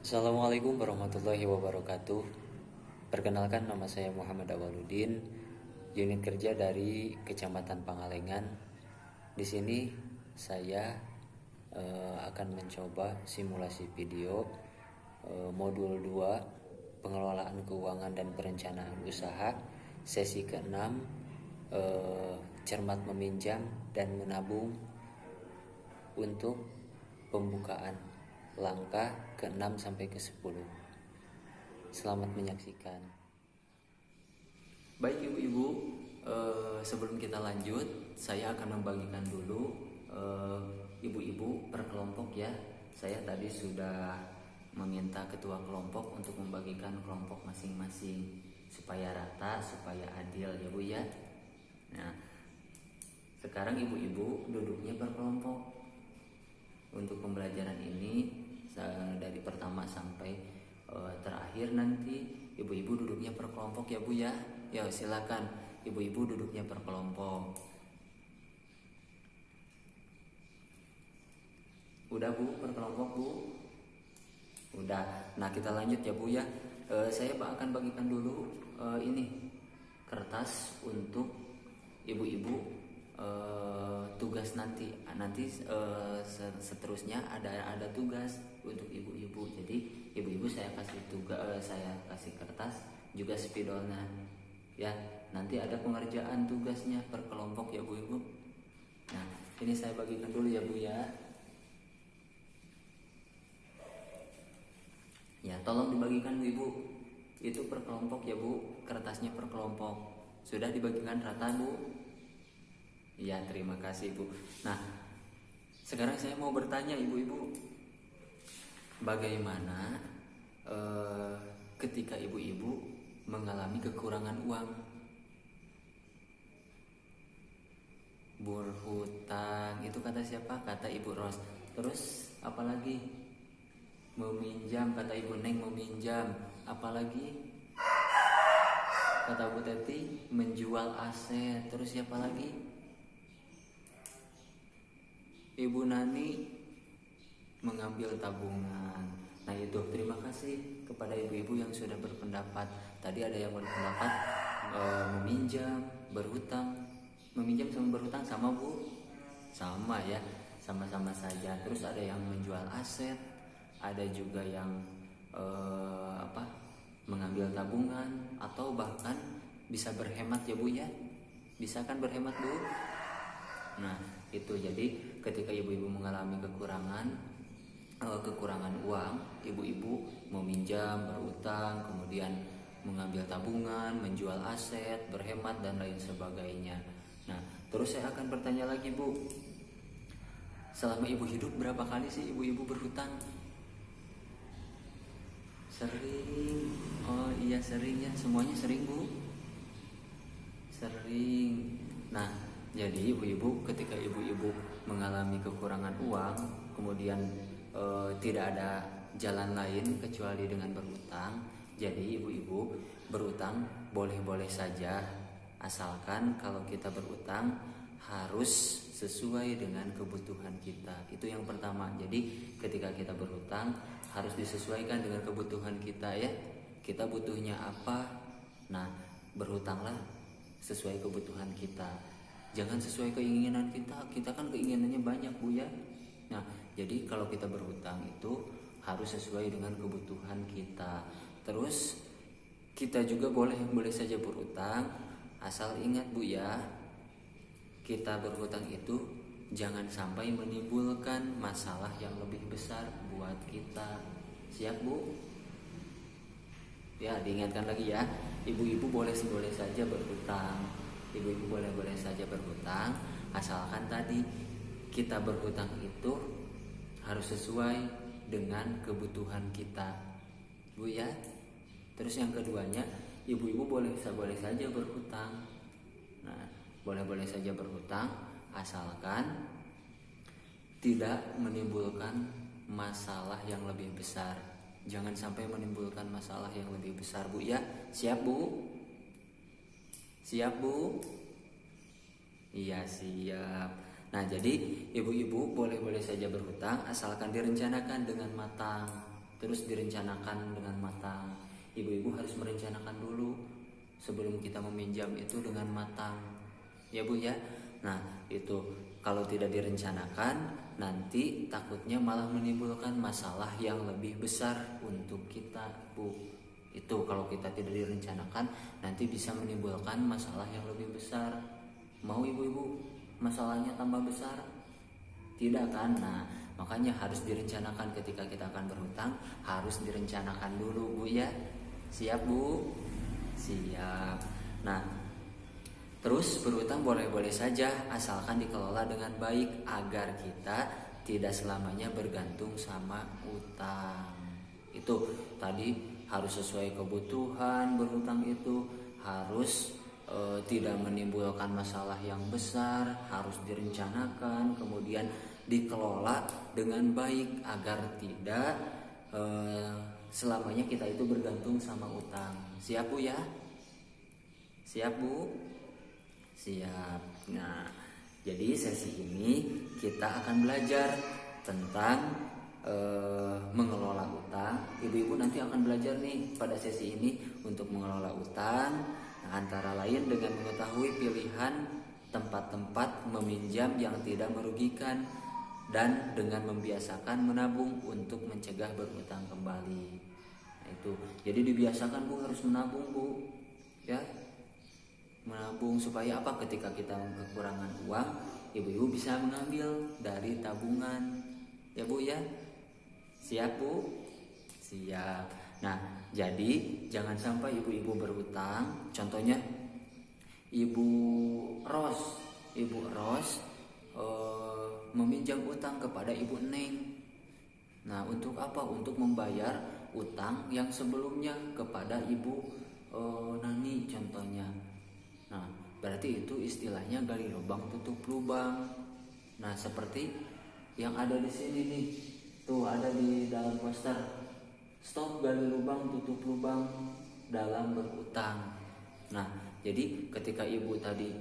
Assalamualaikum warahmatullahi wabarakatuh. Perkenalkan, nama saya Muhammad Awaludin, unit kerja dari Kecamatan Pangalengan. Di sini saya akan mencoba simulasi video modul 2 pengelolaan keuangan dan perencanaan usaha, sesi ke-6, cermat meminjam dan menabung untuk pembukaan langkah ke-6 sampai ke-10. Selamat menyaksikan. Baik ibu-ibu, sebelum kita lanjut, saya akan membagikan dulu ibu-ibu per kelompok ya. Saya tadi sudah meminta ketua kelompok untuk membagikan kelompok masing-masing supaya rata, supaya adil ya Bu ya. Nah, sekarang ibu-ibu duduknya per kelompok. Untuk pembelajaran ini dari pertama sampai terakhir nanti ibu-ibu duduknya per kelompok ya Bu ya. Ya silakan ibu-ibu duduknya per kelompok. Udah Bu, per kelompok Bu? Udah. Nah kita lanjut ya Bu ya. Saya akan bagikan dulu ini kertas untuk ibu-ibu tugas nanti seterusnya ada tugas untuk ibu-ibu. Jadi ibu-ibu saya kasih tugas, saya kasih kertas juga spidolnya ya. Nanti ada pengerjaan tugasnya per kelompok ya Bu Ibu. Nah ini saya bagikan dulu ya Bu ya. Ya tolong dibagikan Bu Ibu, itu per kelompok ya Bu, kertasnya per kelompok. Sudah dibagikan rata Bu? Ya terima kasih Bu. Nah sekarang saya mau bertanya ibu-ibu, bagaimana ketika ibu-ibu mengalami kekurangan uang, berhutang, itu kata siapa? Kata Ibu Ros. Terus apalagi? Meminjam, kata Ibu Neng meminjam. Apalagi? Kata Bu Teti menjual aset. Terus siapa lagi? Ibu Nani mengambil tabungan. Nah itu terima kasih kepada ibu-ibu yang sudah berpendapat. Tadi ada yang berpendapat meminjam, berhutang. Meminjam sama berhutang sama Bu? Sama ya, sama-sama saja. Terus ada yang menjual aset, ada juga yang mengambil tabungan, atau bahkan bisa berhemat ya Bu ya. Bisa kan berhemat Bu? Nah itu, jadi ketika ibu-ibu mengalami kekurangan uang, ibu-ibu meminjam, berutang, kemudian mengambil tabungan, menjual aset, berhemat dan lain sebagainya. Nah terus saya akan bertanya lagi Bu, selama ibu hidup berapa kali sih ibu-ibu berhutang? Sering. Oh iya sering ya, semuanya sering Bu? Sering. Nah jadi ibu-ibu, ketika ibu-ibu mengalami kekurangan uang, kemudian tidak ada jalan lain kecuali dengan berhutang. Jadi ibu-ibu berhutang boleh-boleh saja, asalkan kalau kita berhutang harus sesuai dengan kebutuhan kita. Itu yang pertama. Jadi ketika kita berhutang harus disesuaikan dengan kebutuhan kita ya. Kita butuhnya apa? Nah berhutanglah sesuai kebutuhan kita. Jangan sesuai keinginan kita kan keinginannya banyak Bu ya. Nah jadi kalau kita berhutang itu harus sesuai dengan kebutuhan kita. Terus kita juga boleh saja berhutang, asal ingat Bu ya, kita berhutang itu jangan sampai menimbulkan masalah yang lebih besar buat kita. Siap Bu? Ya diingatkan lagi ya, ibu-ibu boleh saja berhutang. Ibu-ibu boleh saja berhutang, asalkan tadi kita berhutang itu harus sesuai dengan kebutuhan kita Bu ya. Terus yang keduanya, ibu-ibu boleh saja berhutang. Nah boleh saja berhutang asalkan tidak menimbulkan masalah yang lebih besar. Jangan sampai menimbulkan masalah yang lebih besar Bu ya. Siap Bu? Siap Bu? Iya siap. Nah jadi ibu-ibu boleh saja berhutang asalkan direncanakan dengan matang. terus direncanakan dengan matang. Ibu-ibu harus merencanakan dulu sebelum kita meminjam itu dengan matang, ya Bu ya. Nah itu kalau tidak direncanakan nanti takutnya malah menimbulkan masalah yang lebih besar untuk kita Bu. Itu kalau kita tidak direncanakan nanti bisa menimbulkan masalah yang lebih besar. Mau ibu-ibu masalahnya tambah besar? Tidak kan? Nah makanya harus direncanakan ketika kita akan berhutang, harus direncanakan dulu Bu ya. Siap Bu? Siap. Nah terus berhutang boleh-boleh saja asalkan dikelola dengan baik agar kita tidak selamanya bergantung sama utang. Itu tadi harus sesuai kebutuhan, berhutang itu harus tidak menimbulkan masalah yang besar, harus direncanakan, kemudian dikelola dengan baik agar tidak selamanya kita itu bergantung sama utang. Siap Bu ya? Siap Bu? Siap. Nah, jadi sesi ini kita akan belajar tentang mengelola utang. Ibu-ibu nanti akan belajar nih pada sesi ini untuk mengelola utang. Nah, antara lain dengan mengetahui pilihan tempat-tempat meminjam yang tidak merugikan dan dengan membiasakan menabung untuk mencegah berhutang kembali. Nah, itu. Jadi dibiasakan Bu harus menabung Bu. Ya. Menabung supaya apa? Ketika kita kekurangan uang, ibu-ibu bisa mengambil dari tabungan. Ya Bu ya. Siap Bu? Siap. Nah, jadi jangan sampai ibu-ibu berhutang. Contohnya Ibu Ros meminjam utang kepada Ibu Neng. Nah, untuk apa? Untuk membayar utang yang sebelumnya kepada Ibu Nani contohnya. Nah, berarti itu istilahnya gali lubang tutup lubang. Nah, seperti yang ada di sini nih. Tuh ada di dalam poster. Stop gali lubang tutup lubang dalam berutang. Nah, jadi ketika ibu tadi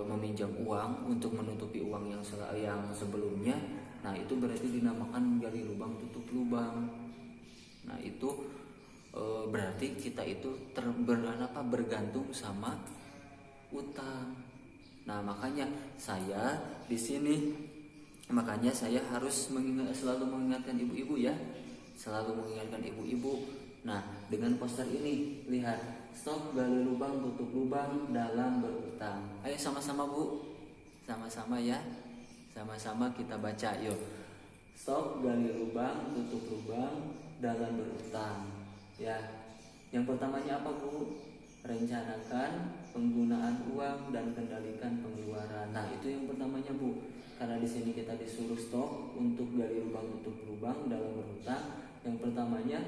meminjam uang untuk menutupi uang yang sebelumnya, nah itu berarti dinamakan gali lubang tutup lubang. Nah, itu berarti kita itu bergantung sama utang. Nah, makanya saya di sini harus selalu mengingatkan ibu-ibu ya. Selalu mengingatkan ibu-ibu. Nah, dengan poster ini lihat, stop gali lubang tutup lubang dalam berutang. Ayo sama-sama Bu. Sama-sama ya. Sama-sama kita baca yuk. Stop gali lubang tutup lubang dalam berutang. Ya. Yang pertamanya apa Bu? Rencanakan penggunaan uang dan kendalikan pengeluaran. Nah, itu yang pertamanya Bu. Karena di sini kita disuruh stop untuk gali lubang tutup lubang dalam berhutang. Yang pertamanya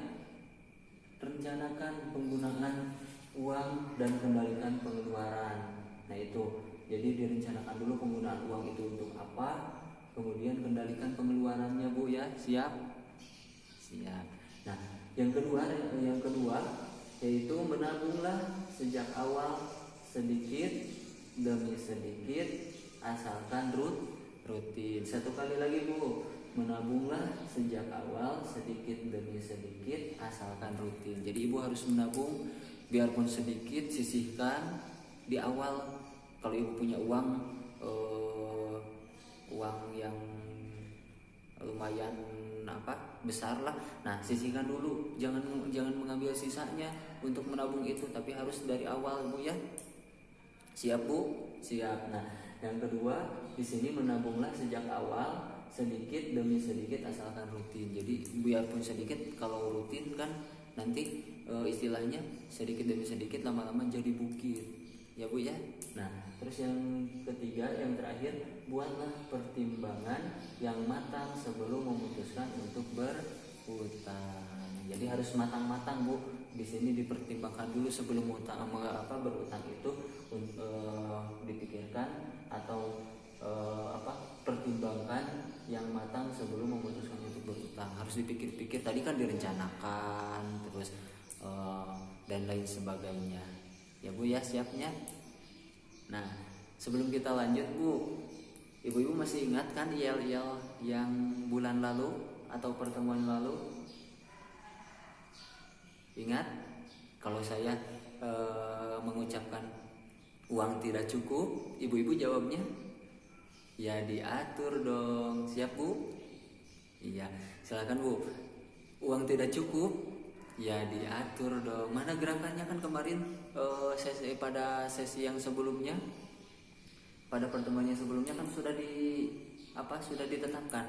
rencanakan penggunaan uang dan kendalikan pengeluaran. Nah, itu. Jadi direncanakan dulu penggunaan uang itu untuk apa, kemudian kendalikan pengeluarannya Bu ya. Siap? Siap. Nah, yang kedua yaitu menabunglah sejak awal sedikit demi sedikit asalkan rutin. Satu kali lagi Bu, menabunglah sejak awal sedikit demi sedikit asalkan rutin. Jadi ibu harus menabung biarpun sedikit, sisihkan di awal. Kalau ibu punya uang yang lumayan besar lah, nah sisihkan dulu, jangan mengambil sisanya untuk menabung itu, tapi harus dari awal Bu ya. Siap Bu? Siap. Nah, yang kedua di sini menabunglah sejak awal sedikit demi sedikit asalkan rutin. Jadi biarpun sedikit, kalau rutin kan nanti istilahnya sedikit demi sedikit lama-lama jadi bukit. Ya Bu ya. Nah, terus yang ketiga, yang terakhir, buatlah pertimbangan yang matang sebelum memutuskan untuk berhutang. Jadi harus matang-matang Bu. Di sini dipertimbangkan dulu sebelum berhutang itu dipikirkan atau pertimbangkan yang matang sebelum memutuskan untuk berhutang. Harus dipikir-pikir. Tadi kan direncanakan terus dan lain sebagainya. Ya Bu ya, siapnya. Nah, sebelum kita lanjut Bu, ibu-ibu masih ingat kan yel-yel yang bulan lalu atau pertemuan lalu? Ingat, kalau saya mengucapkan uang tidak cukup, ibu-ibu jawabnya ya diatur dong. Siap Bu? Iya, silakan Bu. Uang tidak cukup, ya diatur dong. Mana gerakannya kan kemarin pada sesi yang sebelumnya, pada pertemuan yang sebelumnya kan sudah ditetapkan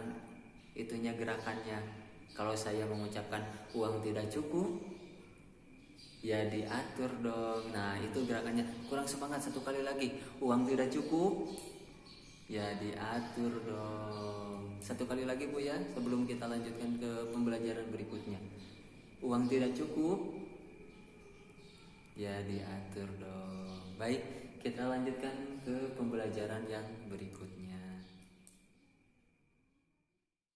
itunya gerakannya. Kalau saya mengucapkan uang tidak cukup, ya diatur dong. Nah itu gerakannya. Kurang semangat satu kali lagi. Uang tidak cukup, ya diatur dong. Satu kali lagi Bu ya, sebelum kita lanjutkan ke pembelajaran berikutnya. Uang tidak cukup, ya diatur dong. Baik, kita lanjutkan ke pembelajaran yang berikutnya.